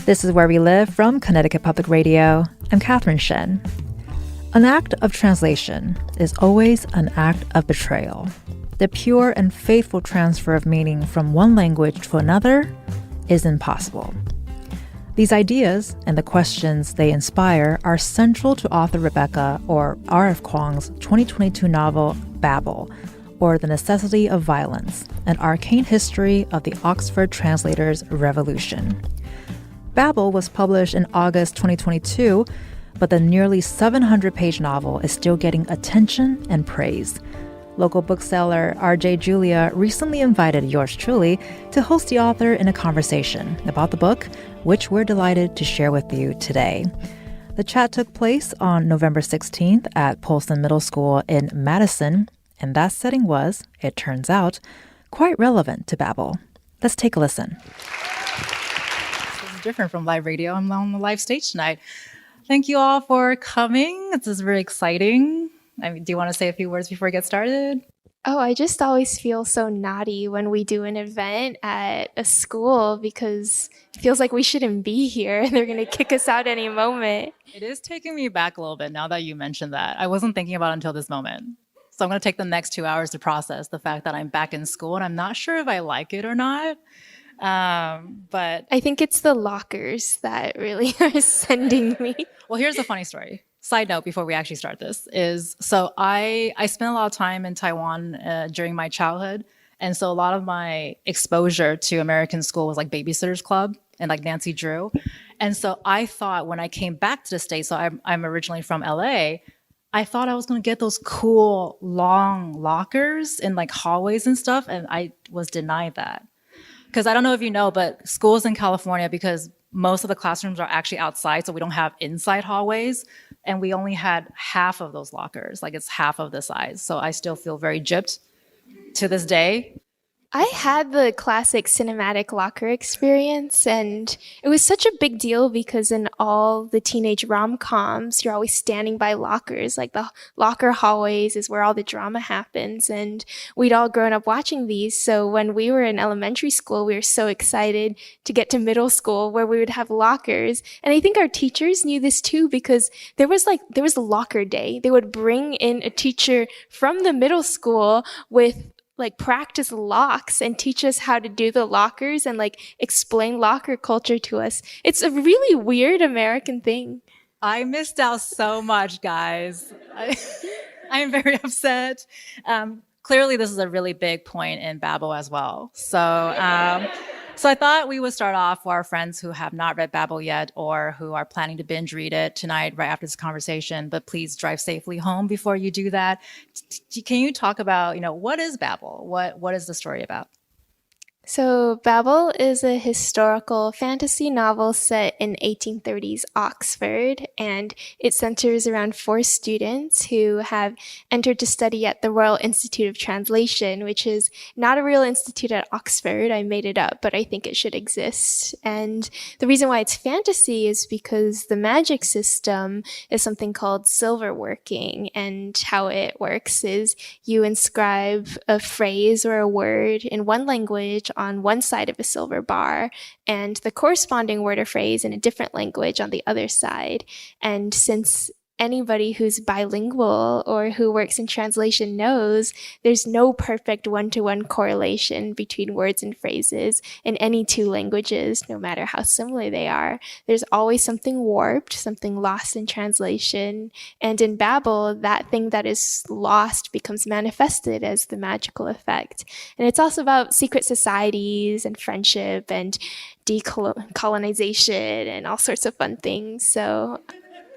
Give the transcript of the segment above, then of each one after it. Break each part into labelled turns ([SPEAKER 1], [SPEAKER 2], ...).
[SPEAKER 1] This is Where We Live from Connecticut Public Radio. I'm Catherine Shen. An act of translation is always an act of betrayal. The pure and faithful transfer of meaning from one language to another is impossible. These ideas and the questions they inspire are central to author Rebecca or RF Kuang's 2022 novel Babel, or The Necessity of Violence, an arcane history of the Oxford Translators Revolution. Babel was published in August 2022, but the nearly 700-page novel is still getting attention and praise. Local bookseller RJ Julia recently invited yours truly to host the author in a conversation about the book, which we're delighted to share with you today. The chat took place on November 16th at Polson Middle School in Madison, and that setting was, it turns out, quite relevant to Babel. Let's take a listen.
[SPEAKER 2] This is different from live radio. I'm on the live stage tonight. Thank you all for coming. This is very exciting. Do you want to say a few words before we get started?
[SPEAKER 3] Oh, I just always feel so naughty when we do an event at a school because it feels like we shouldn't be here and they're going to kick us out any moment.
[SPEAKER 2] It is taking me back a little bit now that you mentioned that. I wasn't thinking about it until this moment. So I'm going to take the next 2 hours to process the fact that I'm back in school and I'm not sure if I like it or not. But
[SPEAKER 3] I think it's the lockers that really are sending me.
[SPEAKER 2] Well, here's a funny story. Side note before we actually start this is, so I spent a lot of time in Taiwan during my childhood. And so a lot of my exposure to American school was like Babysitter's Club and like Nancy Drew. And so I thought when I came back to the States, so I'm originally from LA, I thought I was going to get those cool long lockers in like hallways and stuff. And I was denied that. Because I don't know if you know, but schools in California, because most of the classrooms are actually outside, so we don't have inside hallways. And we only had half of those lockers, like it's half of the size. So I still feel very gypped to this day.
[SPEAKER 3] I had the classic cinematic locker experience, and it was such a big deal because in all the teenage rom-coms, you're always standing by lockers. Like the locker hallways is where all the drama happens, and we'd all grown up watching these. So when we were in elementary school, we were so excited to get to middle school where we would have lockers. And I think our teachers knew this too because there was locker day. They would bring in a teacher from the middle school with like practice locks and teach us how to do the lockers and like explain locker culture to us. It's a really weird American thing.
[SPEAKER 2] I missed out so much, guys. I'm very upset. Clearly, this is a really big point in Babel as well. So I thought we would start off for our friends who have not read Babel yet or who are planning to binge read it tonight right after this conversation, but please drive safely home before you do that. Can you talk about, what is Babel? What is the story about?
[SPEAKER 3] So Babel is a historical fantasy novel set in 1830s Oxford, and it centers around 4 students who have entered to study at the Royal Institute of Translation, which is not a real institute at Oxford. I made it up, but I think it should exist. And the reason why it's fantasy is because the magic system is something called silver working, and how it works is you inscribe a phrase or a word in one language on one side of a silver bar and the corresponding word or phrase in a different language on the other side. And since anybody who's bilingual or who works in translation knows there's no perfect one-to-one correlation between words and phrases in any 2 languages, no matter how similar they are. There's always something warped, something lost in translation. And in Babel, that thing that is lost becomes manifested as the magical effect. And it's also about secret societies and friendship and decolonization and all sorts of fun things.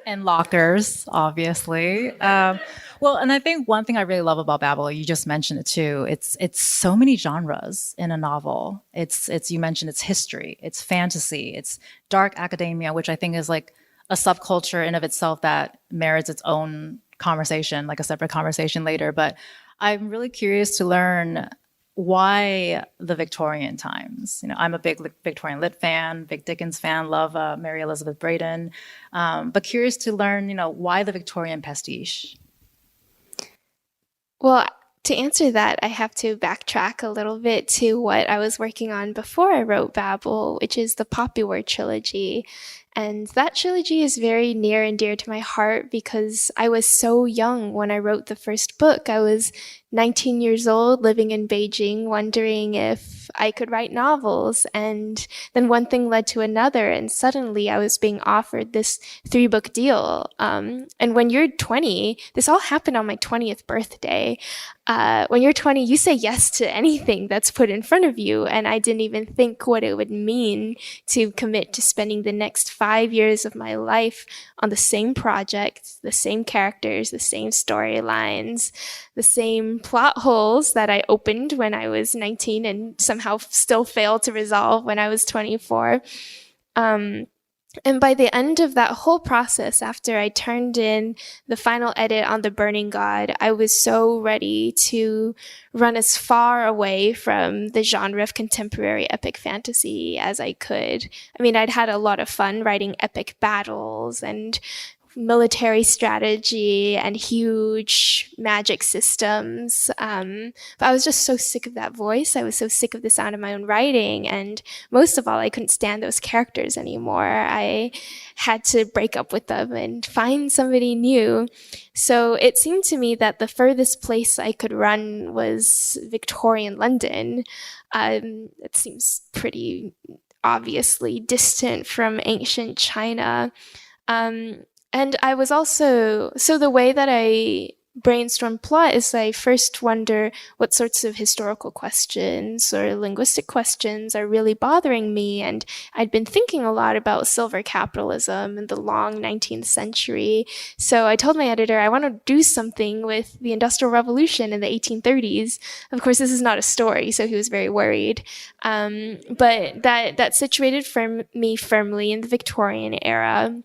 [SPEAKER 2] And lockers, obviously. Well, and I think one thing I really love about Babel, you just mentioned it too, it's so many genres in a novel. It's you mentioned it's history, it's fantasy, it's dark academia, which I think is like a subculture in of itself that merits its own conversation, like a separate conversation later. But I'm really curious to learn why the Victorian times? I'm a big Victorian lit fan, big Dickens fan, love Mary Elizabeth Braden, but curious to learn, why the Victorian pastiche?
[SPEAKER 3] Well, to answer that, I have to backtrack a little bit to what I was working on before I wrote Babel, which is the Poppy War trilogy. And that trilogy is very near and dear to my heart because I was so young when I wrote the first book. I was 19 years old, living in Beijing, wondering if I could write novels. And then one thing led to another, and suddenly I was being offered this 3-book deal. And when you're 20, this all happened on my 20th birthday. When you're 20, you say yes to anything that's put in front of you. And I didn't even think what it would mean to commit to spending the next 5 years of my life on the same project, the same characters, the same storylines, the same plot holes that I opened when I was 19 and somehow still failed to resolve when I was 24. And by the end of that whole process, after I turned in the final edit on The Burning God, I was so ready to run as far away from the genre of contemporary epic fantasy as I could. I mean, I'd had a lot of fun writing epic battles and military strategy and huge magic systems. But I was just so sick of that voice. I was so sick of the sound of my own writing. And most of all, I couldn't stand those characters anymore. I had to break up with them and find somebody new. So it seemed to me that the furthest place I could run was Victorian London. It seems pretty obviously distant from ancient China. And I was also, so the way that I brainstorm plot is I first wonder what sorts of historical questions or linguistic questions are really bothering me. And I'd been thinking a lot about silver capitalism in the long 19th century. So I told my editor, I want to do something with the Industrial Revolution in the 1830s. Of course, this is not a story, so he was very worried. But that situated me firmly in the Victorian era.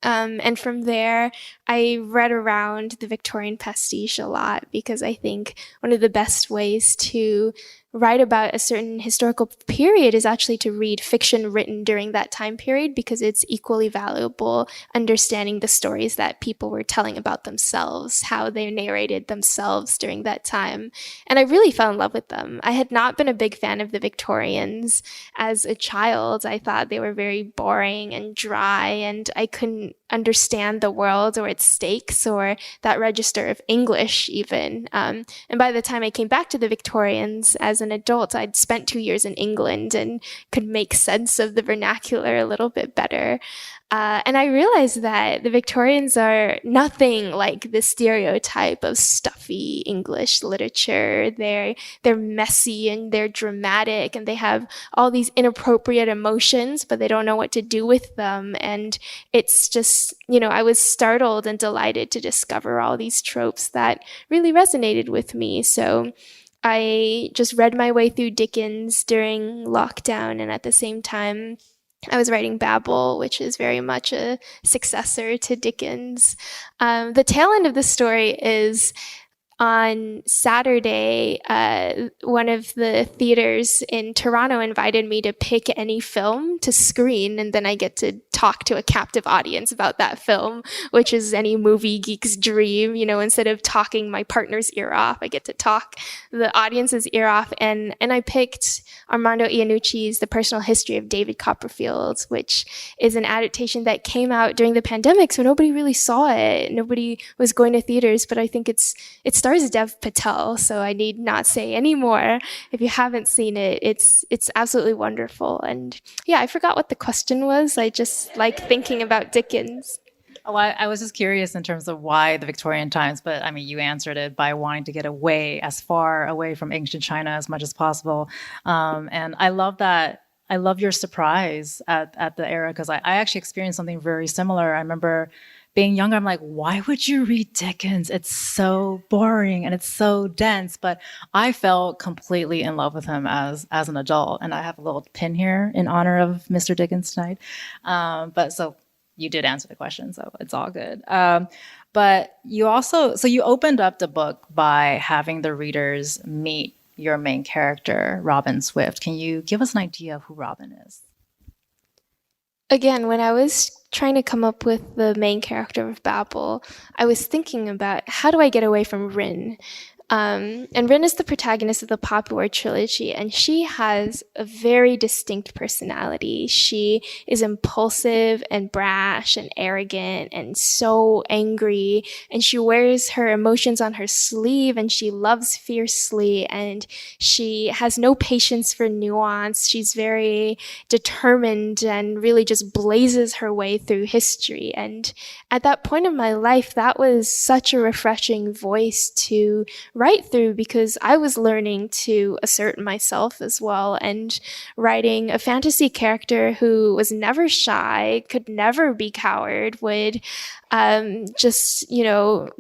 [SPEAKER 3] And from there, I read around the Victorian pastiche a lot because I think one of the best ways to write about a certain historical period is actually to read fiction written during that time period because it's equally valuable understanding the stories that people were telling about themselves, how they narrated themselves during that time. And I really fell in love with them. I had not been a big fan of the Victorians as a child. I thought they were very boring and dry, and I couldn't understand the world or its stakes or that register of English even. And by the time I came back to the Victorians as an adult, I'd spent 2 years in England and could make sense of the vernacular a little bit better. And I realized that the Victorians are nothing like the stereotype of stuffy English literature. They're messy and they're dramatic and they have all these inappropriate emotions, but they don't know what to do with them. And it's just, I was startled and delighted to discover all these tropes that really resonated with me. So I just read my way through Dickens during lockdown, and at the same time, I was writing Babel, which is very much a successor to Dickens. The tail end of the story is on Saturday, one of the theaters in Toronto invited me to pick any film to screen, and then I get to talk to a captive audience about that film, which is any movie geek's dream. Instead of talking my partner's ear off, I get to talk the audience's ear off. And I picked Armando Iannucci's The Personal History of David Copperfield, which is an adaptation that came out during the pandemic, so nobody really saw it. Nobody was going to theaters, but I think it stars Dev Patel, so I need not say any more. If you haven't seen it, it's absolutely wonderful. And yeah, I forgot what the question was. I just like thinking about Dickens.
[SPEAKER 2] Oh, I was just curious in terms of why the Victorian times, but I mean, you answered it by wanting to get as far away from ancient China as much as possible. And I love that. I love your surprise at the era, because I actually experienced something very similar. I remember being younger, I'm like, why would you read Dickens? It's so boring and it's so dense. But I fell completely in love with him as an adult. And I have a little pin here in honor of Mr. Dickens tonight. But so you did answer the question, so it's all good. But you also, so you opened up the book by having the readers meet your main character, Robin Swift. Can you give us an idea of who Robin is?
[SPEAKER 3] Again, when I was trying to come up with the main character of Babel, I was thinking about how do I get away from Rin? And Rin is the protagonist of the popular trilogy, and she has a very distinct personality. She is impulsive and brash and arrogant and so angry, and she wears her emotions on her sleeve, and she loves fiercely, and she has no patience for nuance. She's very determined and really just blazes her way through history. And at that point in my life, that was such a refreshing voice to write through, because I was learning to assert myself as well, and writing a fantasy character who was never shy, could never be coward, would just,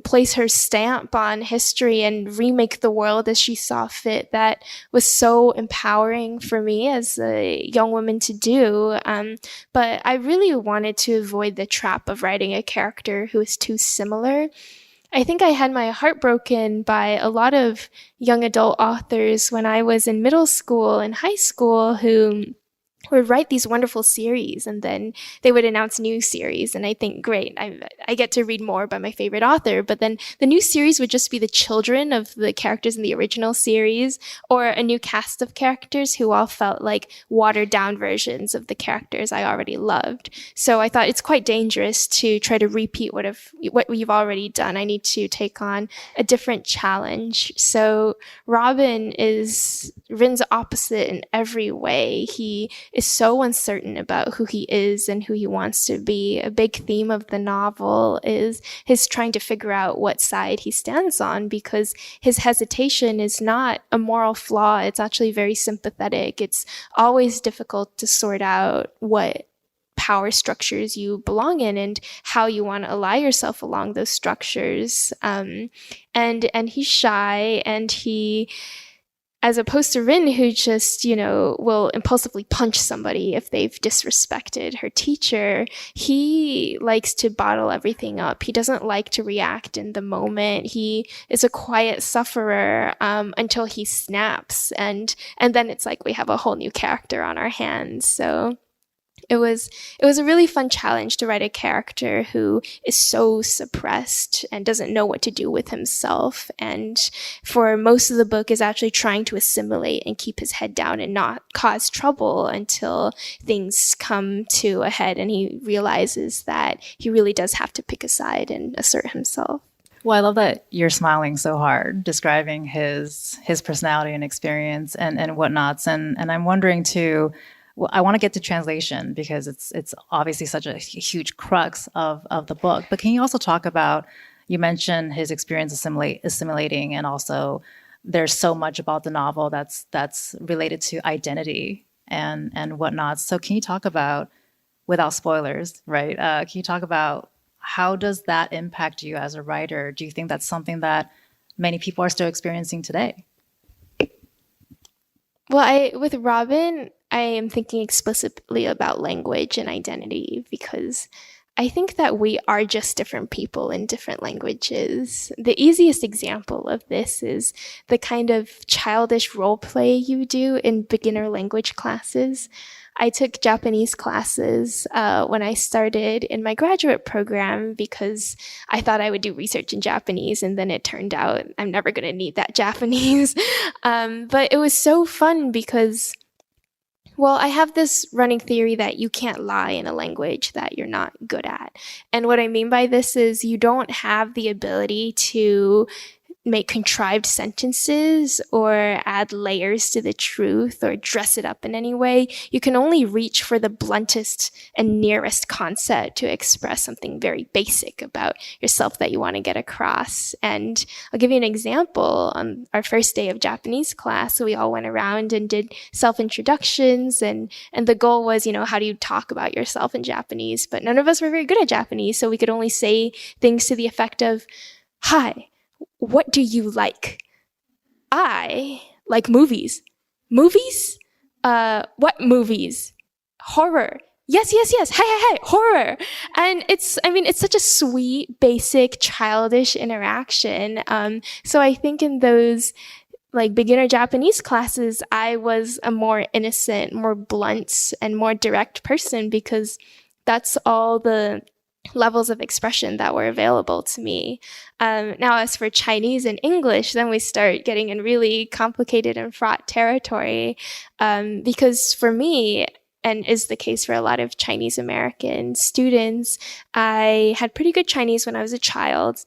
[SPEAKER 3] place her stamp on history and remake the world as she saw fit. That was so empowering for me as a young woman to do. But I really wanted to avoid the trap of writing a character who is too similar. I think I had my heart broken by a lot of young adult authors when I was in middle school and high school who would write these wonderful series, and then they would announce new series, and I think, great, I get to read more by my favorite author, but then the new series would just be the children of the characters in the original series, or a new cast of characters who all felt like watered down versions of the characters I already loved. So I thought it's quite dangerous to try to repeat what we've already done. I need to take on a different challenge. So Robin is Rin's opposite in every way. He is so uncertain about who he is and who he wants to be. A big theme of the novel is his trying to figure out what side he stands on, because his hesitation is not a moral flaw. It's actually very sympathetic. It's always difficult to sort out what power structures you belong in and how you want to ally yourself along those structures. And he's shy, and he, as opposed to Rin, who just, will impulsively punch somebody if they've disrespected her teacher, he likes to bottle everything up. He doesn't like to react in the moment. He is a quiet sufferer until he snaps. And then it's like we have a whole new character on our hands. So it was a really fun challenge to write a character who is so suppressed and doesn't know what to do with himself, and for most of the book is actually trying to assimilate and keep his head down and not cause trouble until things come to a head and he realizes that he really does have to pick a side and assert himself.
[SPEAKER 2] Well, I love that you're smiling so hard, describing his personality and experience and whatnots. And I'm wondering too, well, I want to get to translation because it's obviously such a huge crux of the book. But can you also talk about, you mentioned his experience assimilating, and also there's so much about the novel that's related to identity and whatnot. So can you talk about, without spoilers, right? Can you talk about how does that impact you as a writer? Do you think that's something that many people are still experiencing today?
[SPEAKER 3] Well, with Robin, I am thinking explicitly about language and identity, because I think that we are just different people in different languages. The easiest example of this is the kind of childish role play you do in beginner language classes. I took Japanese classes when I started in my graduate program because I thought I would do research in Japanese, and then it turned out I'm never going to need that Japanese. But it was so fun because, well, I have this running theory that you can't lie in a language that you're not good at. And what I mean by this is you don't have the ability to make contrived sentences or add layers to the truth or dress it up in any way. You can only reach for the bluntest and nearest concept to express something very basic about yourself that you want to get across. And I'll give you an example. On our first day of Japanese class, we all went around and did self-introductions, and the goal was, how do you talk about yourself in Japanese? But none of us were very good at Japanese, so we could only say things to the effect of, "Hi, what do you like?" "I like movies." "Movies? What movies?" "Horror." Yes. Hey, horror. And it's such a sweet, basic, childish interaction. So I think in those beginner Japanese classes, I was a more innocent, more blunt, and more direct person, because that's all the levels of expression that were available to me. Now, as for Chinese and English, then we start getting in really complicated and fraught territory, because for me, and is the case for a lot of Chinese American students, I had pretty good Chinese when I was a child.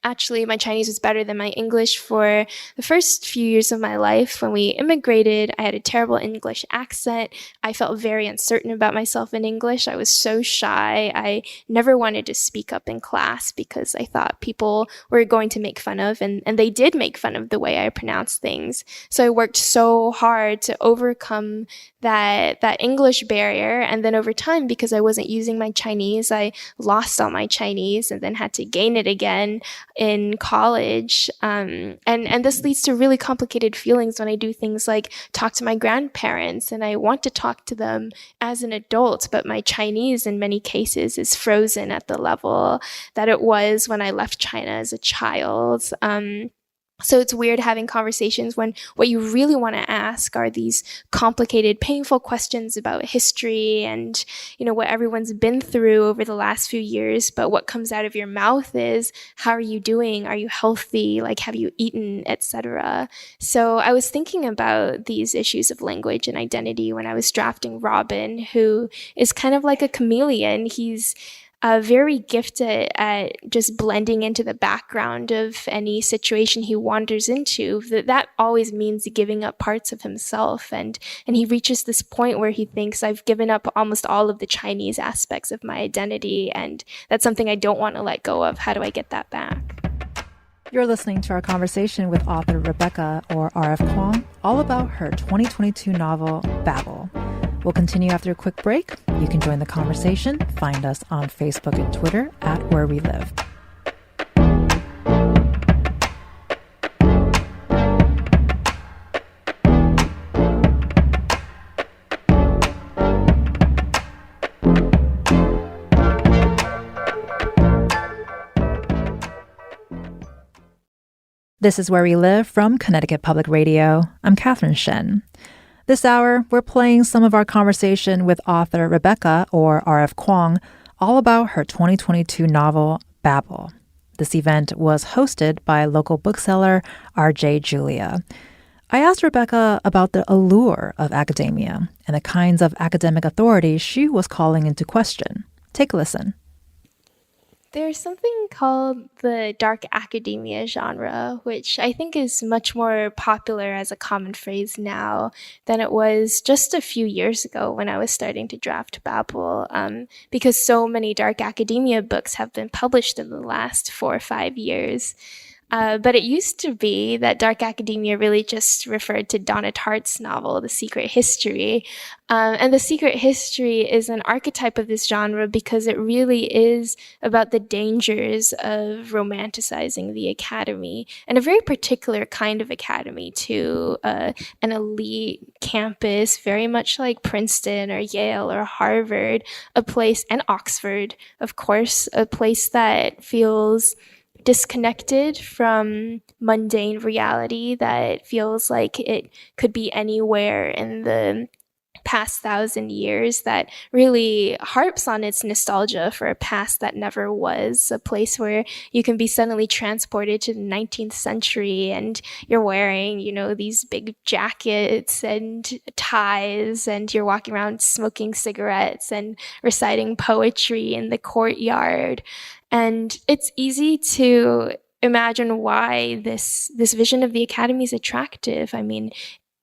[SPEAKER 3] Actually, my Chinese was better than my English for the first few years of my life. When we immigrated, I had a terrible English accent. I felt very uncertain about myself in English. I was so shy. I never wanted to speak up in class because I thought people were going to make fun of, and they did make fun of the way I pronounced things. So I worked so hard to overcome that English barrier. And then over time, because I wasn't using my Chinese, I lost all my Chinese and then had to gain it again in college. And this leads to really complicated feelings when I do things like talk to my grandparents, and I want to talk to them as an adult, but my Chinese in many cases is frozen at the level that it was when I left China as a child. So it's weird having conversations when what you really want to ask are these complicated, painful questions about history and, what everyone's been through over the last few years. But what comes out of your mouth is, how are you doing? Are you healthy? Like, have you eaten, etc.? So I was thinking about these issues of language and identity when I was drafting Robin, who is kind of like a chameleon. He's very gifted at just blending into the background of any situation he wanders into. That always means giving up parts of himself. And he reaches this point where he thinks, I've given up almost all of the Chinese aspects of my identity, and that's something I don't want to let go of. How do I get that back?
[SPEAKER 1] You're listening to our conversation with author Rebecca, or RF Kuang, all about her 2022 novel, Babel. We'll continue after a quick break. You can join the conversation. Find us on Facebook and Twitter at Where We Live. This is Where We Live from Connecticut Public Radio. I'm Catherine Shen. This hour, we're playing some of our conversation with author Rebecca, or RF Kuang, all about her 2022 novel, Babel. This event was hosted by local bookseller RJ Julia. I asked Rebecca about the allure of academia and the kinds of academic authority she was calling into question. Take a listen.
[SPEAKER 3] There's something called the dark academia genre, which I think is much more popular as a common phrase now than it was just a few years ago when I was starting to draft Babel, because so many dark academia books have been published in the last 4 or 5 years. But it used to be that dark academia really just referred to Donna Tartt's novel, The Secret History. And The Secret History is an archetype of this genre because it really is about the dangers of romanticizing the academy, and a very particular kind of academy too, an elite campus, very much like Princeton or Yale or Harvard, a place, and Oxford, of course, a place that feels disconnected from mundane reality, that feels like it could be anywhere in the past 1,000 years, that really harps on its nostalgia for a past that never was, a place where you can be suddenly transported to the 19th century and you're wearing, these big jackets and ties, and you're walking around smoking cigarettes and reciting poetry in the courtyard. And it's easy to imagine why this vision of the academy is attractive. I mean,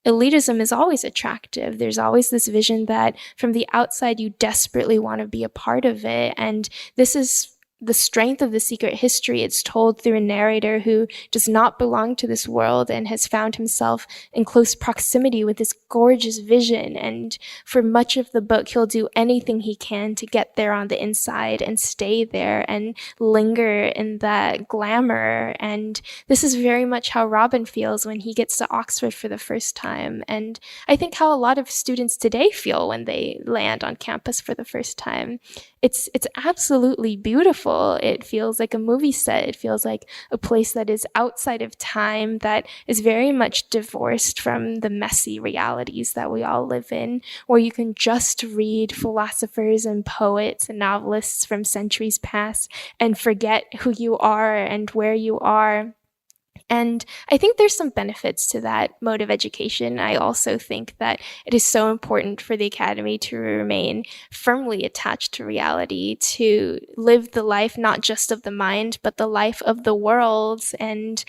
[SPEAKER 3] elitism is always attractive. There's always this vision that from the outside, you desperately want to be a part of it. And this is the strength of The Secret History. It's told through a narrator who does not belong to this world and has found himself in close proximity with this gorgeous vision. And for much of the book, he'll do anything he can to get there on the inside and stay there and linger in that glamour. And this is very much how Robin feels when he gets to Oxford for the first time. And I think how a lot of students today feel when they land on campus for the first time. it's absolutely beautiful. It feels like a movie set. It feels like a place that is outside of time, that is very much divorced from the messy realities that we all live in, where you can just read philosophers and poets and novelists from centuries past and forget who you are and where you are. And I think there's some benefits to that mode of education. I also think that it is so important for the academy to remain firmly attached to reality, to live the life not just of the mind, but the life of the world. And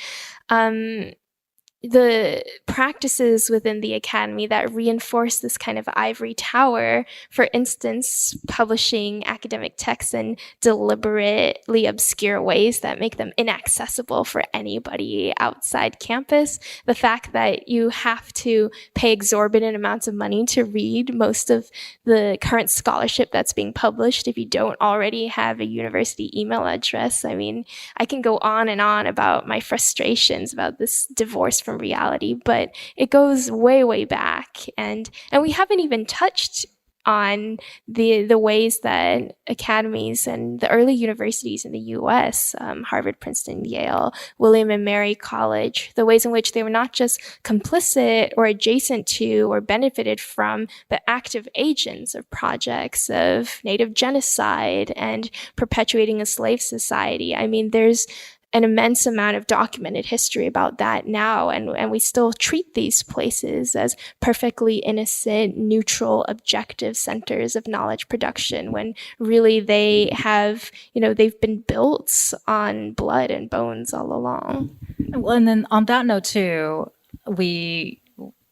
[SPEAKER 3] the practices within the academy that reinforce this kind of ivory tower, for instance, publishing academic texts in deliberately obscure ways that make them inaccessible for anybody outside campus, the fact that you have to pay exorbitant amounts of money to read most of the current scholarship that's being published if you don't already have a university email address. I mean, I can go on and on about my frustrations about this divorce from reality, but it goes way, way back. And we haven't even touched on the ways that academies and the early universities in the US, Harvard, Princeton, Yale, William and Mary College, the ways in which they were not just complicit or adjacent to or benefited from, but active agents of projects of native genocide and perpetuating a slave society. I mean, there's an immense amount of documented history about that now, and we still treat these places as perfectly innocent, neutral, objective centers of knowledge production, when really they have, they've been built on blood and bones all along.
[SPEAKER 2] Well, and then on that note too, you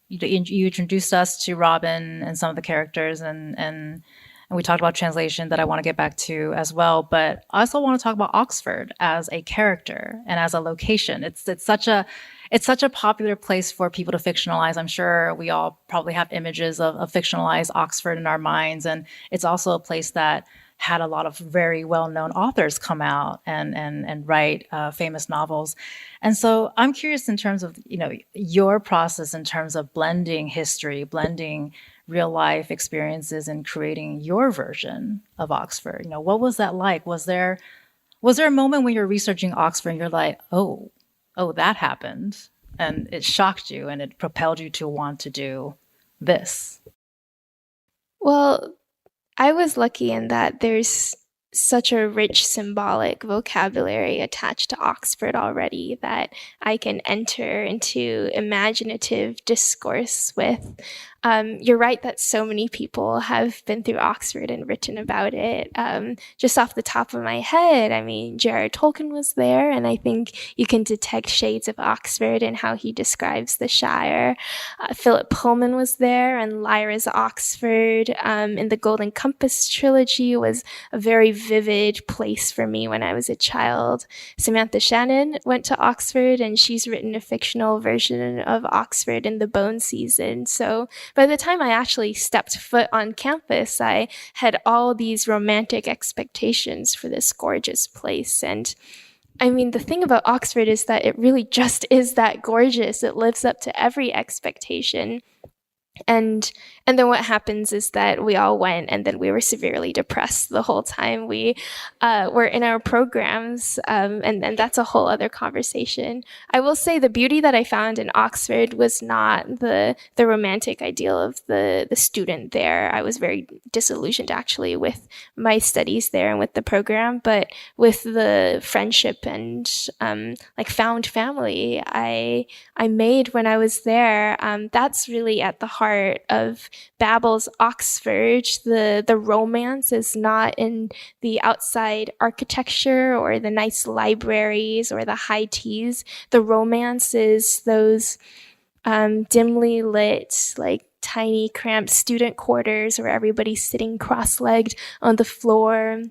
[SPEAKER 2] introduced us to Robin and some of the characters, and we talked about translation that I want to get back to as well. But I also want to talk about Oxford as a character and as a location. It's such a popular place for people to fictionalize. I'm sure we all probably have images of fictionalized Oxford in our minds, and it's also a place that had a lot of very well-known authors come out and write famous novels. And so I'm curious in terms of, your process in terms of blending history, blending real life experiences and creating your version of Oxford. What was that like? Was there a moment when you're researching Oxford and you're like, oh, that happened, and it shocked you and it propelled you to want to do this?
[SPEAKER 3] Well, I was lucky in that there's such a rich symbolic vocabulary attached to Oxford already that I can enter into imaginative discourse with. You're right that so many people have been through Oxford and written about it. Just off the top of my head, I mean, J.R.R. Tolkien was there, and I think you can detect shades of Oxford in how he describes the Shire. Philip Pullman was there, and Lyra's Oxford in the Golden Compass trilogy was a very vivid place for me when I was a child. Samantha Shannon went to Oxford, and she's written a fictional version of Oxford in The Bone Season. So by the time I actually stepped foot on campus, I had all these romantic expectations for this gorgeous place. And I mean, the thing about Oxford is that it really just is that gorgeous. It lives up to every expectation. And then what happens is that we all went, and then we were severely depressed the whole time we were in our programs, and that's a whole other conversation. I will say the beauty that I found in Oxford was not the romantic ideal of the student there. I was very disillusioned actually with my studies there and with the program, but with the friendship and found family I made when I was there. That's really at the heart of Babel's Oxford. The romance is not in the outside architecture or the nice libraries or the high teas. The romance is those dimly lit, tiny cramped student quarters where everybody's sitting cross-legged on the floor.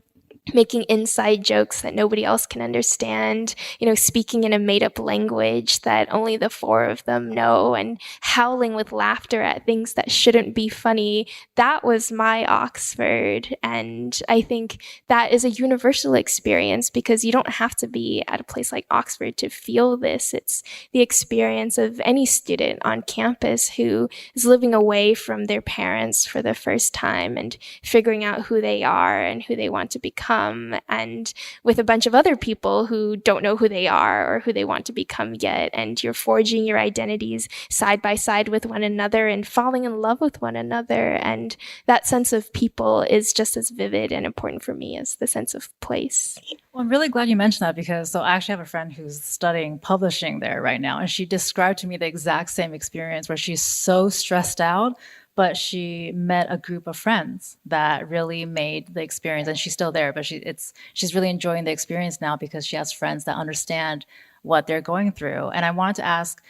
[SPEAKER 3] making inside jokes that nobody else can understand, speaking in a made-up language that only the four of them know, and howling with laughter at things that shouldn't be funny. That was my Oxford. And I think that is a universal experience, because you don't have to be at a place like Oxford to feel this. It's the experience of any student on campus who is living away from their parents for the first time and figuring out who they are and who they want to become, and with a bunch of other people who don't know who they are or who they want to become yet. And you're forging your identities side by side with one another and falling in love with one another. And that sense of people is just as vivid and important for me as the sense of place.
[SPEAKER 2] Well, I'm really glad you mentioned that, because I actually have a friend who's studying publishing there right now, and she described to me the exact same experience where she's so stressed out, but she met a group of friends that really made the experience, and she's still there, but she's really enjoying the experience now because she has friends that understand what they're going through. And I wanted to ask,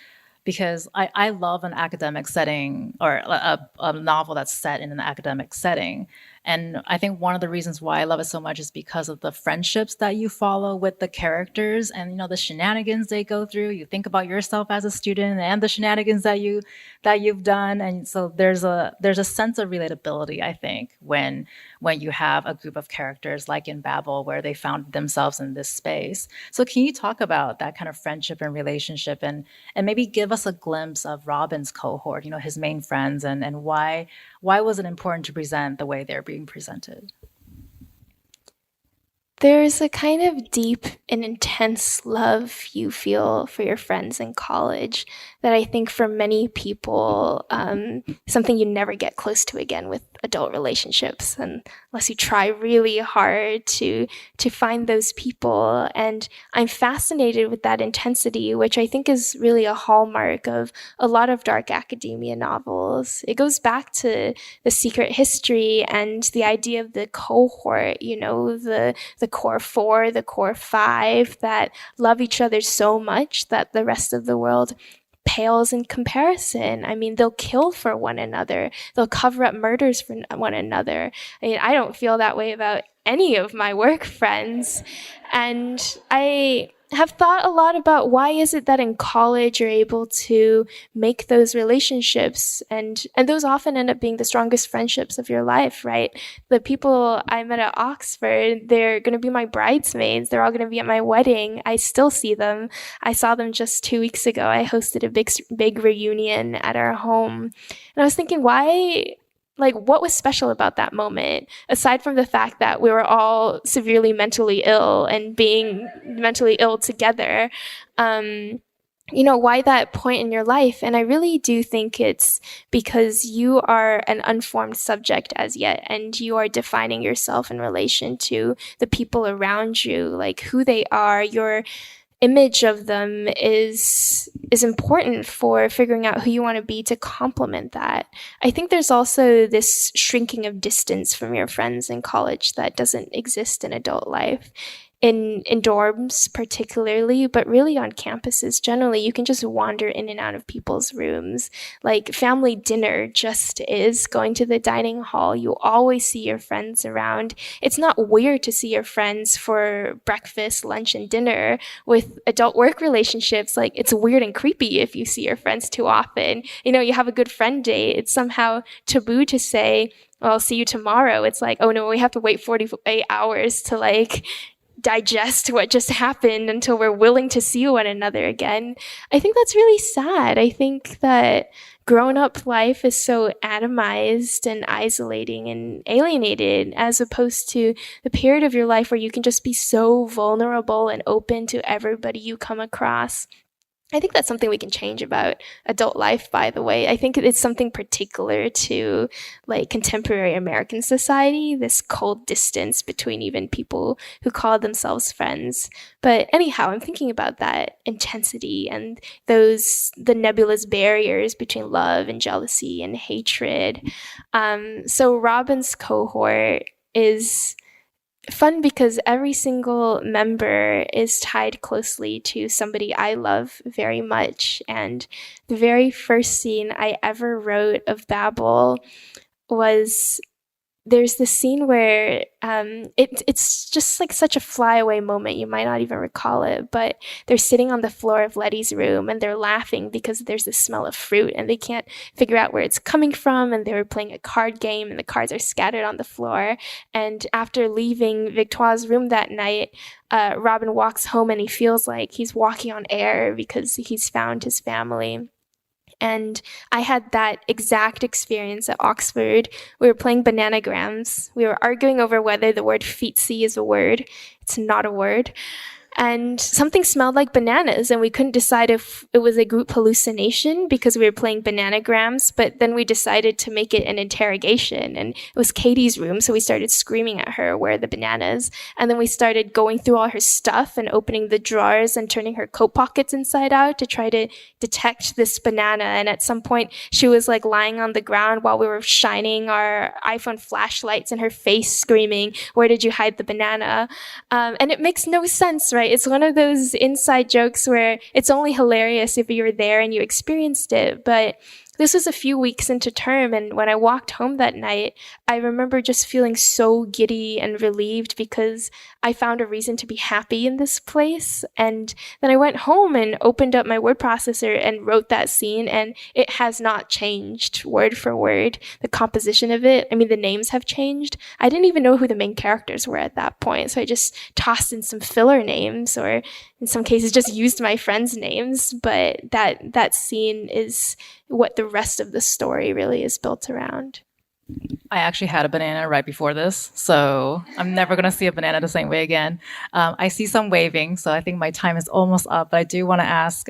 [SPEAKER 2] because I love an academic setting, or a novel that's set in an academic setting. And I think one of the reasons why I love it so much is because of the friendships that you follow with the characters, and the shenanigans they go through. You think about yourself as a student and the shenanigans that you've done, and so there's a sense of relatability, I think, when you have a group of characters like in Babel, where they found themselves in this space. So can you talk about that kind of friendship and relationship, and maybe give us a glimpse of Robin's cohort, his main friends, and why was it important to present the way they're being presented?
[SPEAKER 3] There's a kind of deep and intense love you feel for your friends in college that I think for many people, something you never get close to again with adult relationships, unless you try really hard to find those people. And I'm fascinated with that intensity, which I think is really a hallmark of a lot of dark academia novels. It goes back to The Secret History and the idea of the cohort, the core four, the core five, that love each other so much that the rest of the world pales in comparison. I mean, they'll kill for one another. They'll cover up murders for one another. I mean, I don't feel that way about any of my work friends. And I have thought a lot about why is it that in college you're able to make those relationships, and those often end up being the strongest friendships of your life, right? The people I met at Oxford, they're going to be my bridesmaids. They're all going to be at my wedding. I still see them. I saw them just 2 weeks ago. I hosted a big reunion at our home. And I was thinking, what was special about that moment, aside from the fact that we were all severely mentally ill and being mentally ill together? Why that point in your life? And I really do think it's because you are an unformed subject as yet, and you are defining yourself in relation to the people around you, like who they are. Your image of them is important for figuring out who you want to be to complement that. I think there's also this shrinking of distance from your friends in college that doesn't exist in adult life. In dorms particularly, but really on campuses generally, you can just wander in and out of people's rooms. Like family dinner just is going to the dining hall. You always see your friends around. It's not weird to see your friends for breakfast, lunch, and dinner. With adult work relationships, like it's weird and creepy if you see your friends too often. You have a good friend date. It's somehow taboo to say, well, I'll see you tomorrow. It's like, oh no, we have to wait 48 hours to digest what just happened until we're willing to see one another again. I think that's really sad. I think that grown-up life is so atomized and isolating and alienated, as opposed to the period of your life where you can just be so vulnerable and open to everybody you come across. I think that's something we can change about adult life, by the way. I think it's something particular to contemporary American society, this cold distance between even people who call themselves friends. But anyhow, I'm thinking about that intensity and the nebulous barriers between love and jealousy and hatred. So Robin's cohort is fun because every single member is tied closely to somebody I love very much. And the very first scene I ever wrote of Babel was there's this scene where it's just like such a flyaway moment. You might not even recall it, but they're sitting on the floor of Letty's room and they're laughing because there's this smell of fruit and they can't figure out where it's coming from. And they were playing a card game and the cards are scattered on the floor. And after leaving Victoire's room that night, Robin walks home and he feels like he's walking on air because he's found his family. And I had that exact experience at Oxford. We were playing bananagrams. We were arguing over whether the word feetsy is a word. It's not a word. And something smelled like bananas, and we couldn't decide if it was a group hallucination because we were playing bananagrams, but then we decided to make it an interrogation, and it was Katie's room, so we started screaming at her, "Where are the bananas?" And then we started going through all her stuff and opening the drawers and turning her coat pockets inside out to try to detect this banana. And at some point, she was like lying on the ground while we were shining our iPhone flashlights in her face, screaming, "Where did you hide the banana?" And it makes no sense, right? It's one of those inside jokes where it's only hilarious if you were there and you experienced it. But this was a few weeks into term, and when I walked home that night, I remember just feeling so giddy and relieved because I found a reason to be happy in this place. And then I went home and opened up my word processor and wrote that scene, and it has not changed word for word. The composition of it, I mean, the names have changed. I didn't even know who the main characters were at that point, so I just tossed in some filler names, or in some cases just used my friends' names. But that scene is what the rest of the story really is built around.
[SPEAKER 2] I actually had a banana right before this, so I'm never going to see a banana the same way again. I see some waving, so I think my time is almost up. But I do want to ask,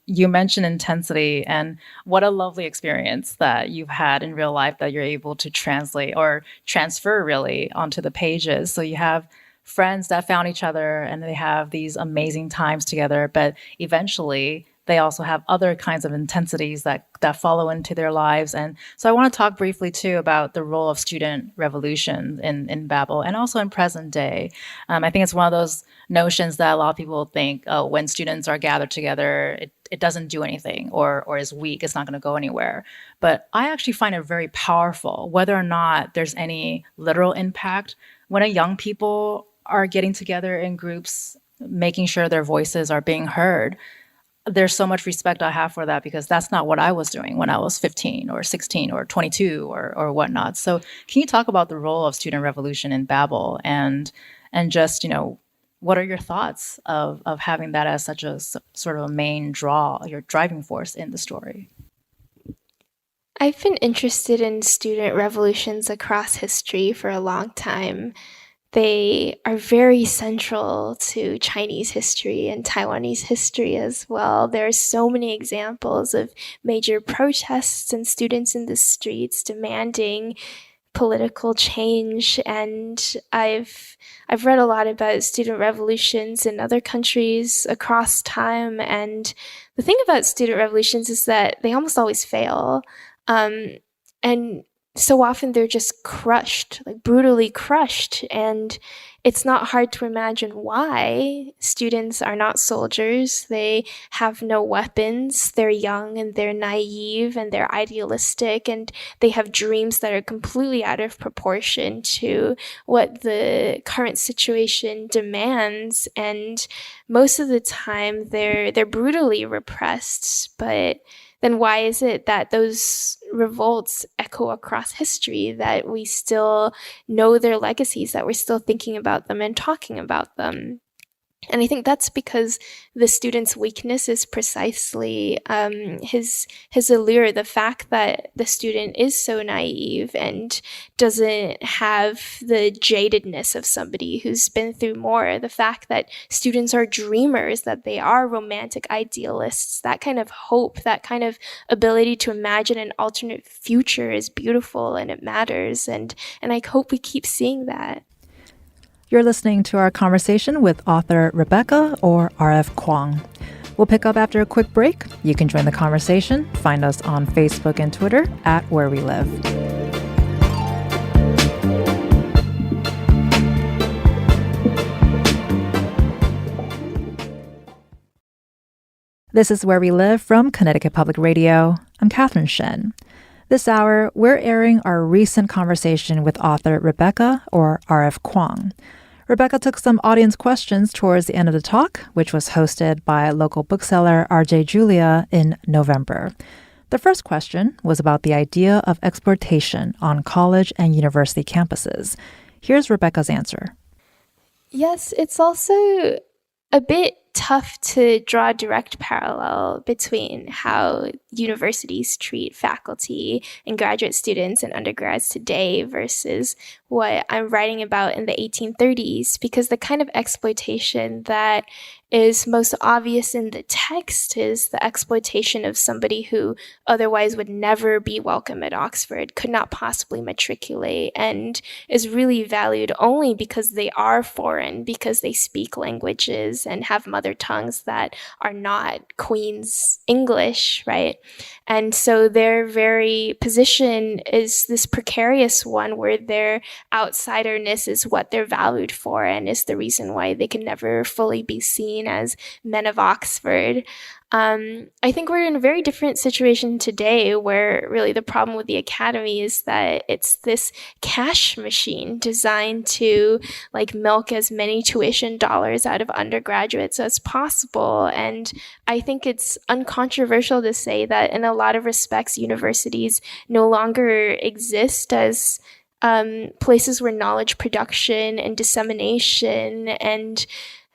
[SPEAKER 2] you mentioned intensity, and what a lovely experience that you've had in real life that you're able to translate or transfer really onto the pages. So you have friends that found each other and they have these amazing times together, but eventually they also have other kinds of intensities that follow into their lives. And so I want to talk briefly too about the role of student revolution in Babel and also in present day. I think it's one of those notions that a lot of people think, oh, when students are gathered together, it doesn't do anything or is weak, it's not going to go anywhere. But I actually find it very powerful, whether or not there's any literal impact. When young people are getting together in groups, making sure their voices are being heard, there's so much respect I have for that because that's not what I was doing when I was 15 or 16 or 22 or whatnot. So can you talk about the role of student revolution in Babel and just, what are your thoughts of having that as such a sort of a main draw, your driving force in the story?
[SPEAKER 3] I've been interested in student revolutions across history for a long time. They are very central to Chinese history and Taiwanese history as well. There are so many examples of major protests and students in the streets demanding political change. And I've read a lot about student revolutions in other countries across time. And the thing about student revolutions is that they almost always fail. And so often they're just crushed, like brutally crushed. And it's not hard to imagine why. Students are not soldiers. They have no weapons. They're young and they're naive and they're idealistic and they have dreams that are completely out of proportion to what the current situation demands. And most of the time they're brutally repressed. But then why is it that those revolts echo across history, that we still know their legacies, that we're still thinking about them and talking about them? And I think that's because the student's weakness is precisely his allure, the fact that the student is so naive and doesn't have the jadedness of somebody who's been through more, the fact that students are dreamers, that they are romantic idealists, that kind of hope, that kind of ability to imagine an alternate future is beautiful and it matters. And I hope we keep seeing that.
[SPEAKER 1] You're listening to our conversation with author Rebecca, or RF Kuang. We'll pick up after a quick break. You can join the conversation. Find us on Facebook and Twitter at Where We Live. This is Where We Live from Connecticut Public Radio. I'm Catherine Shen. This hour, we're airing our recent conversation with author Rebecca, or RF Kuang. Rebecca took some audience questions towards the end of the talk, which was hosted by local bookseller RJ Julia in November. The first question was about the idea of exploitation on college and university campuses. Here's Rebecca's answer.
[SPEAKER 3] Yes, it's also a bit tough to draw a direct parallel between how universities treat faculty and graduate students and undergrads today versus what I'm writing about in the 1830s, because the kind of exploitation that is most obvious in the text is the exploitation of somebody who otherwise would never be welcome at Oxford, could not possibly matriculate, and is really valued only because they are foreign, because they speak languages and have mother tongues that are not Queen's English, right? And so their very position is this precarious one where their outsiderness is what they're valued for and is the reason why they can never fully be seen as men of Oxford. I think we're in a very different situation today where really the problem with the academy is that it's this cash machine designed to milk as many tuition dollars out of undergraduates as possible. And I think it's uncontroversial to say that in a lot of respects, universities no longer exist as places where knowledge production and dissemination and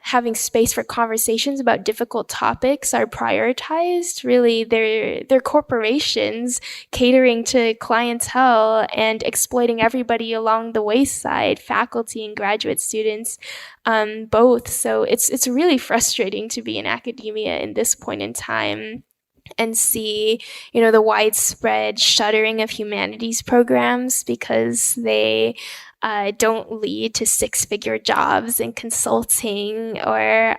[SPEAKER 3] having space for conversations about difficult topics are prioritized. Really, they're corporations catering to clientele and exploiting everybody along the wayside, faculty and graduate students, both. So it's really frustrating to be in academia in this point in time and see, the widespread shuttering of humanities programs because they don't lead to six-figure jobs in consulting, or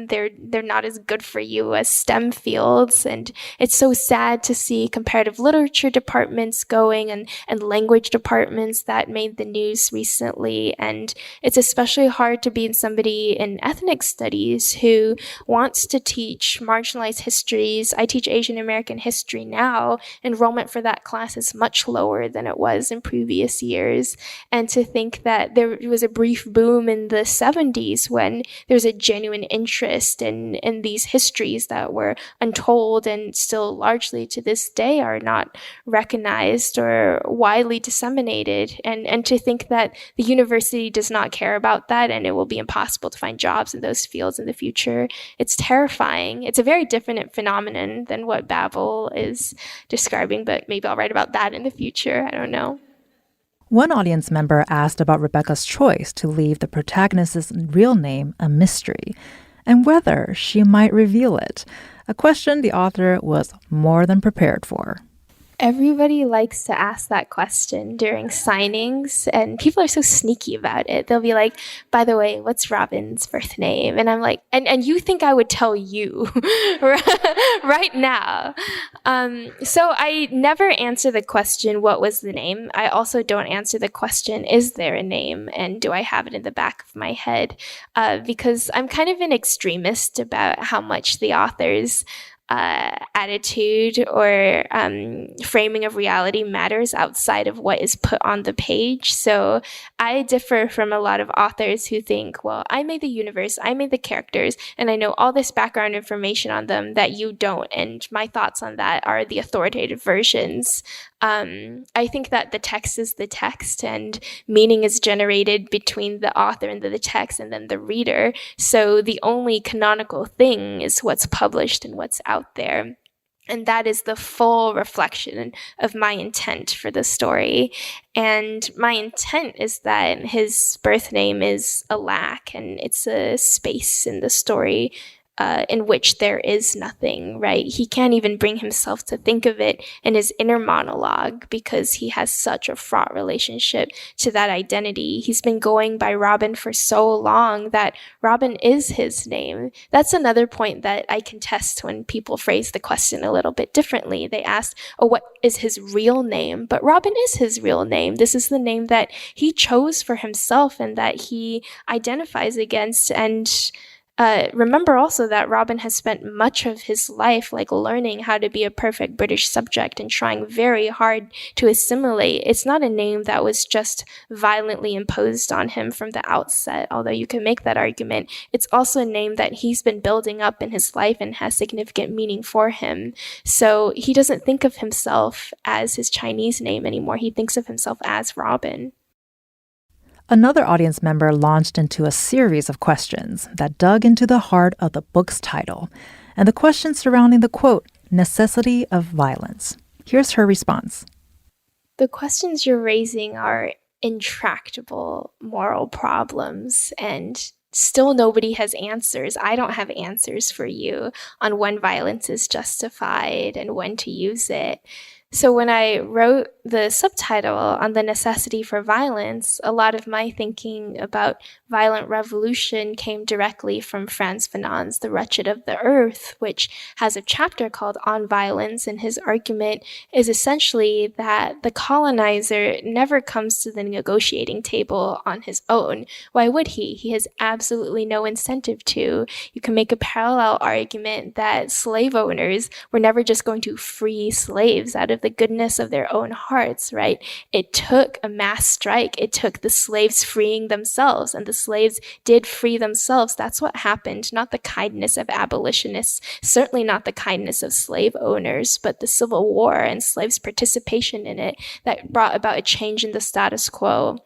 [SPEAKER 3] they're not as good for you as STEM fields. And it's so sad to see comparative literature departments going and language departments that made the news recently. And it's especially hard to be somebody in ethnic studies who wants to teach marginalized histories. I teach Asian American history now. Enrollment for that class is much lower than it was in previous years. And to think that there was a brief boom in the 70s when there was a genuine interest in these histories that were untold and still largely to this day are not recognized or widely disseminated. And to think that the university does not care about that and it will be impossible to find jobs in those fields in the future, it's terrifying. It's a very different phenomenon than what Babel is describing, but maybe I'll write about that in the future. I don't know.
[SPEAKER 1] One audience member asked about Rebecca's choice to leave the protagonist's real name a mystery and whether she might reveal it, a question the author was more than prepared for.
[SPEAKER 3] Everybody likes to ask that question during signings, and people are so sneaky about it. They'll be like, by the way, what's Robin's birth name? And I'm like, and you think I would tell you right now. So I never answer the question, what was the name? I also don't answer the question, is there a name? And do I have it in the back of my head? Because I'm kind of an extremist about how much the author's attitude or framing of reality matters outside of what is put on the page. So I differ from a lot of authors who think, well, I made the universe, I made the characters, and I know all this background information on them that you don't, and my thoughts on that are the authoritative versions. I think that the text is the text and meaning is generated between the author and the text and then the reader. So the only canonical thing is what's published and what's out there. And that is the full reflection of my intent for the story. And my intent is that his birth name is a lack, and it's a space in the story in which there is nothing, right? He can't even bring himself to think of it in his inner monologue because he has such a fraught relationship to that identity. He's been going by Robin for so long that Robin is his name. That's another point that I contest when people phrase the question a little bit differently. They ask, oh, what is his real name? But Robin is his real name. This is the name that he chose for himself and that he identifies against. And Remember also that Robin has spent much of his life learning how to be a perfect British subject and trying very hard to assimilate. It's not a name that was just violently imposed on him from the outset, although you can make that argument. It's also a name that he's been building up in his life and has significant meaning for him. So he doesn't think of himself as his Chinese name anymore. He thinks of himself as Robin.
[SPEAKER 1] Another audience member launched into a series of questions that dug into the heart of the book's title and the questions surrounding the, quote, necessity of violence. Here's her response.
[SPEAKER 3] The questions you're raising are intractable moral problems, and still nobody has answers. I don't have answers for you on when violence is justified and when to use it. So when I wrote the subtitle on the necessity for violence, a lot of my thinking about violent revolution came directly from Frantz Fanon's The Wretched of the Earth, which has a chapter called On Violence, and his argument is essentially that the colonizer never comes to the negotiating table on his own. Why would he? He has absolutely no incentive to. You can make a parallel argument that slave owners were never just going to free slaves out of the goodness of their own hearts, right? It took a mass strike. It took the slaves freeing themselves, and the slaves did free themselves. That's what happened, not the kindness of abolitionists, certainly not the kindness of slave owners, but the Civil War and slaves' participation in it that brought about a change in the status quo.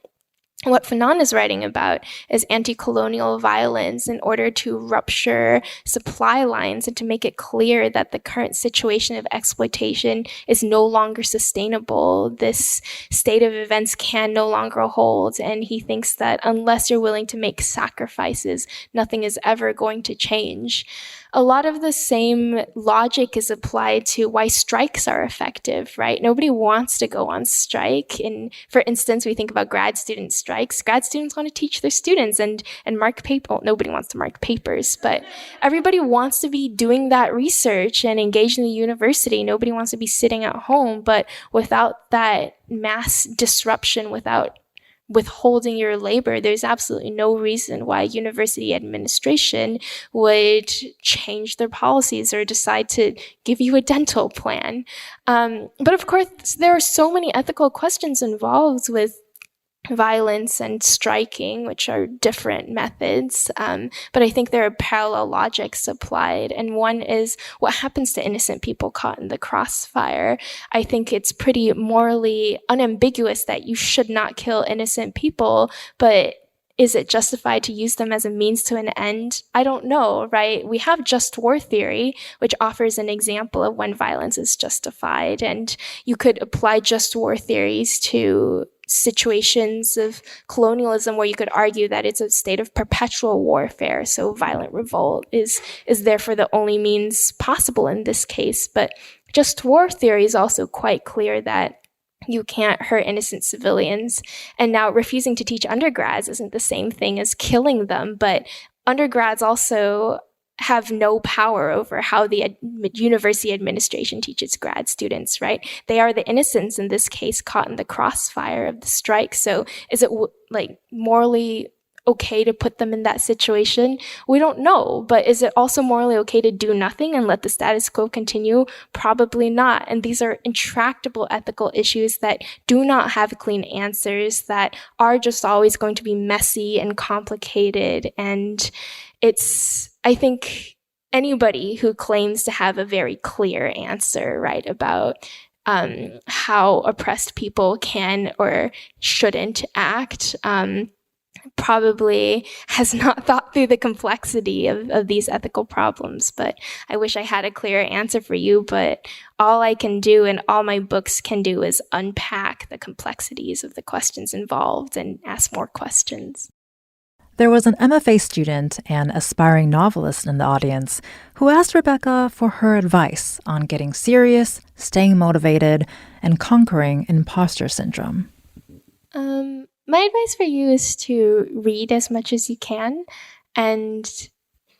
[SPEAKER 3] What Fanon is writing about is anti-colonial violence in order to rupture supply lines and to make it clear that the current situation of exploitation is no longer sustainable. This state of events can no longer hold, and he thinks that unless you're willing to make sacrifices, nothing is ever going to change. A lot of the same logic is applied to why strikes are effective, right? Nobody wants to go on strike. And for instance, we think about grad student strikes. Grad students want to teach their students and mark paper. Well, nobody wants to mark papers, but everybody wants to be doing that research and engaged in the university. Nobody wants to be sitting at home, but without that mass disruption, without withholding your labor, there's absolutely no reason why university administration would change their policies or decide to give you a dental plan. But of course, there are so many ethical questions involved with violence and striking, which are different methods. But I think there are parallel logics applied. And one is what happens to innocent people caught in the crossfire. I think it's pretty morally unambiguous that you should not kill innocent people, but is it justified to use them as a means to an end? I don't know, right? We have just war theory, which offers an example of when violence is justified. And you could apply just war theories to situations of colonialism where you could argue that it's a state of perpetual warfare. So violent revolt is therefore the only means possible in this case. But just war theory is also quite clear that you can't hurt innocent civilians. And now refusing to teach undergrads isn't the same thing as killing them, but undergrads also have no power over how the university administration teaches grad students, right? They are the innocents in this case caught in the crossfire of the strike. So is it morally okay to put them in that situation? We don't know, but is it also morally okay to do nothing and let the status quo continue? Probably not. And these are intractable ethical issues that do not have clean answers, that are just always going to be messy and complicated. And I think anybody who claims to have a very clear answer, right, about how oppressed people can or shouldn't act, probably has not thought through the complexity of these ethical problems. But I wish I had a clearer answer for you, but all I can do and all my books can do is unpack the complexities of the questions involved and ask more questions.
[SPEAKER 1] There was an MFA student and aspiring novelist in the audience who asked Rebecca for her advice on getting serious, staying motivated, and conquering imposter syndrome.
[SPEAKER 3] My advice for you is to read as much as you can, and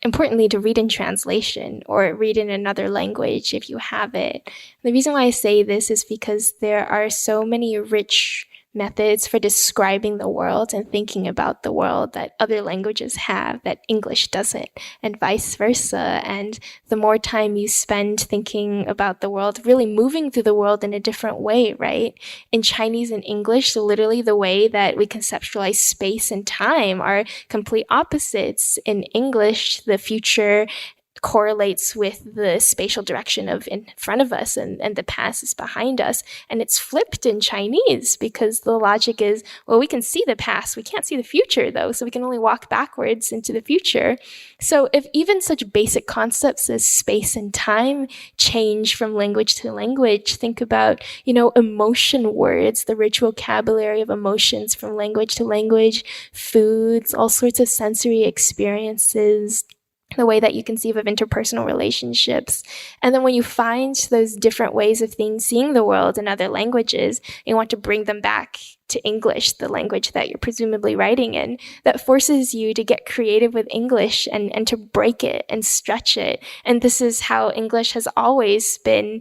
[SPEAKER 3] importantly, to read in translation or read in another language if you have it. The reason why I say this is because there are so many rich methods for describing the world and thinking about the world that other languages have that English doesn't, and vice versa. And the more time you spend thinking about the world, really moving through the world in a different way, right? In Chinese and English, literally the way that we conceptualize space and time are complete opposites. In English, the future correlates with the spatial direction of in front of us, and the past is behind us. And it's flipped in Chinese because the logic is, well, we can see the past, we can't see the future though, so we can only walk backwards into the future. So if even such basic concepts as space and time change from language to language, think about, emotion words, the rich vocabulary of emotions from language to language, foods, all sorts of sensory experiences, the way that you conceive of interpersonal relationships. And then when you find those different ways of seeing the world in other languages, you want to bring them back to English, the language that you're presumably writing in, that forces you to get creative with English and to break it and stretch it. And this is how English has always been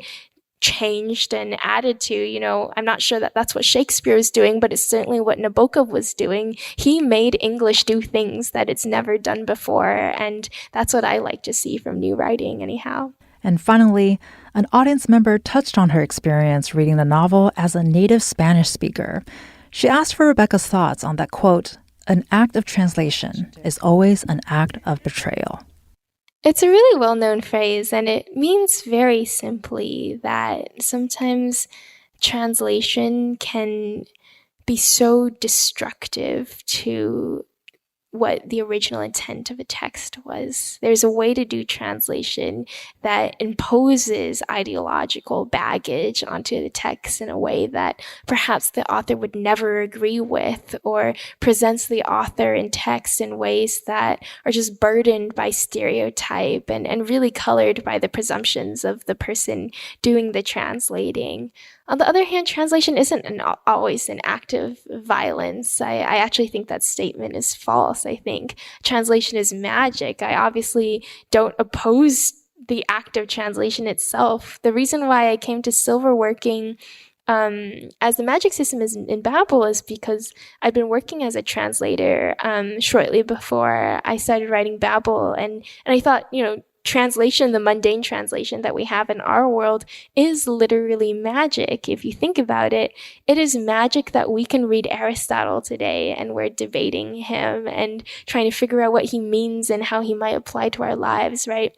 [SPEAKER 3] changed and added to. I'm not sure that that's what Shakespeare is doing, but it's certainly what Nabokov was doing. He made English do things that it's never done before, and that's what I like to see from new writing anyhow.
[SPEAKER 1] And finally, an audience member touched on her experience reading the novel as a native Spanish speaker. She asked for Rebecca's thoughts on that quote, "An act of translation is always an act of betrayal."
[SPEAKER 3] It's a really well-known phrase, and it means very simply that sometimes translation can be so destructive to what the original intent of a text was. There's a way to do translation that imposes ideological baggage onto the text in a way that perhaps the author would never agree with, or presents the author in text in ways that are just burdened by stereotype and really colored by the presumptions of the person doing the translating. On the other hand, translation isn't always an act of violence. I actually think that statement is false. I think translation is magic. I obviously don't oppose the act of translation itself. The reason why I came to silver working as the magic system is in Babel is because I'd been working as a translator shortly before I started writing Babel, and I thought, translation, the mundane translation that we have in our world, is literally magic. If you think about it, it is magic that we can read Aristotle today and we're debating him and trying to figure out what he means and how he might apply to our lives, right?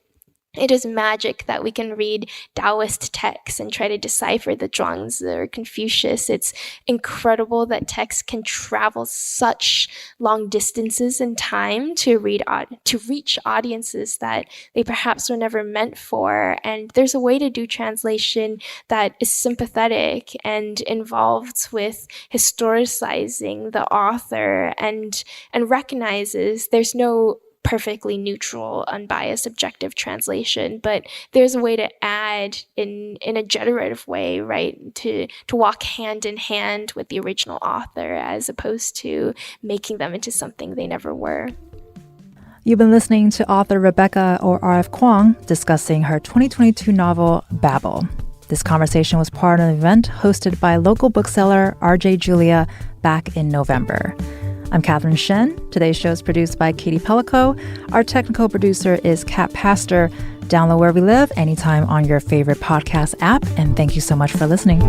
[SPEAKER 3] It is magic that we can read Taoist texts and try to decipher the Zhuangzi or Confucius. It's incredible that texts can travel such long distances in time to reach audiences that they perhaps were never meant for. And there's a way to do translation that is sympathetic and involved with historicizing the author and recognizes there's no perfectly neutral, unbiased, objective translation, but there's a way to add in a generative way, right, to walk hand in hand with the original author as opposed to making them into something they never were.
[SPEAKER 1] You've been listening to author Rebecca, or RF Kuang, discussing her 2022 novel, Babel. This conversation was part of an event hosted by local bookseller RJ Julia back in November. I'm Catherine Shen. Today's show is produced by Katie Pellico. Our technical producer is Kat Pastor. Download Where We Live anytime on your favorite podcast app. And thank you so much for listening.